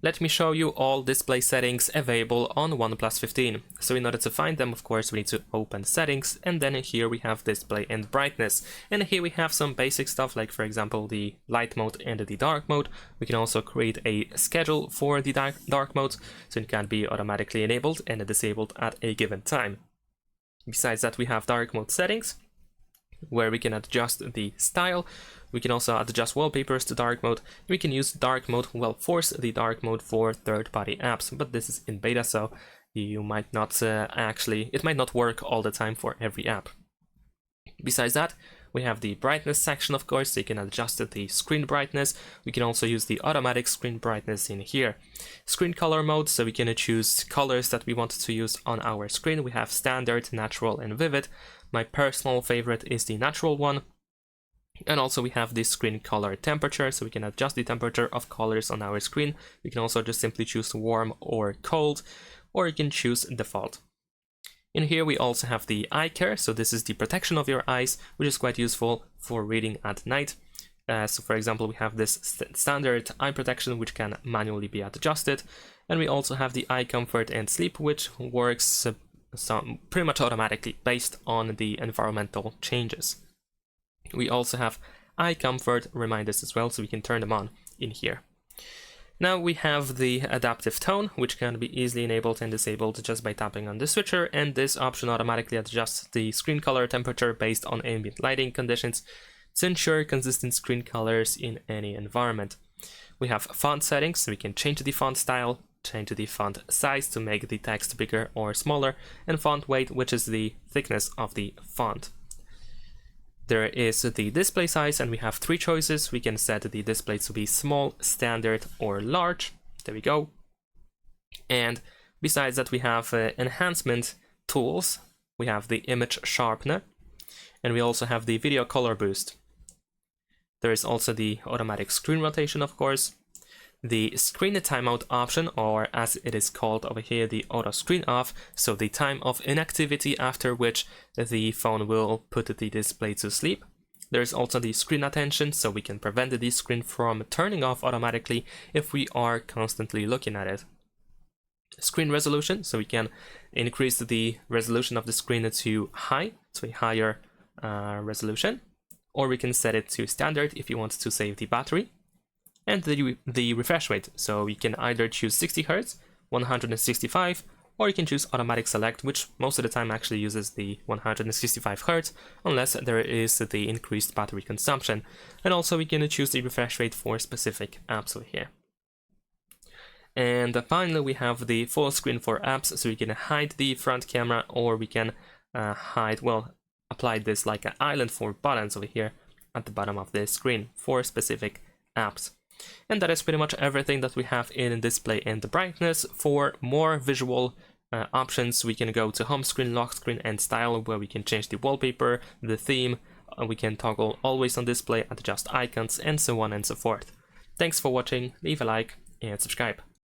Let me show you all display settings available on OnePlus 15. So in order to find them, of course, we need to open settings, and then here we have display and brightness. And here we have some basic stuff like, for example, the light mode and the dark mode. We can also create a schedule for the dark mode, so it can be automatically enabled and disabled at a given time. Besides that, we have dark mode settings, where we can adjust the style. We can also adjust wallpapers to dark mode. We can use dark mode, well, force the dark mode for third-party apps, but this is in beta, so you might not it might not work all the time for every app. Besides that, we have the brightness section, of course, so you can adjust the screen brightness. We can also use the automatic screen brightness in here. Screen color mode, so we can choose colors that we want to use on our screen. We have standard, natural, and vivid. My personal favorite is the natural one. And also we have the screen color temperature, so we can adjust the temperature of colors on our screen. We can also just simply choose warm or cold, or you can choose default. In here we also have the eye care, so this is the protection of your eyes, which is quite useful for reading at night. So for example, we have this standard eye protection, which can manually be adjusted. And we also have the eye comfort and sleep, which works pretty much automatically based on the environmental changes. We also have eye comfort reminders as well, so we can turn them on in here. Now we have the adaptive tone, which can be easily enabled and disabled just by tapping on the switcher, and this option automatically adjusts the screen color temperature based on ambient lighting conditions to ensure consistent screen colors in any environment. We have font settings, so we can change the font style, change the font size to make the text bigger or smaller, and font weight, which is the thickness of the font. There is the display size, and we have three choices. We can set the display to be small, standard, or large. There we go. And besides that, we have enhancement tools. We have the image sharpener, and we also have the video color boost. There is also the automatic screen rotation, of course. The screen timeout option, or as it is called over here, the auto screen off, so the time of inactivity after which the phone will put the display to sleep. There is also the screen attention, so we can prevent the screen from turning off automatically if we are constantly looking at it. Screen resolution, so we can increase the resolution of the screen to high, to a higher resolution, or we can set it to standard if you want to save the battery. And the refresh rate, so you can either choose 60 Hz, 165, or you can choose automatic select, which most of the time actually uses the 165 Hz, unless there is the increased battery consumption. And also we can choose the refresh rate for specific apps over here. And finally we have the full screen for apps, so we can hide the front camera, or we can apply this like an island for buttons over here at the bottom of the screen for specific apps. And that is pretty much everything that we have in display and the brightness. For more visual options, we can go to home screen, lock screen, and style, where we can change the wallpaper, the theme, we can toggle always on display, adjust icons, and so on and so forth. Thanks for watching, leave a like and subscribe.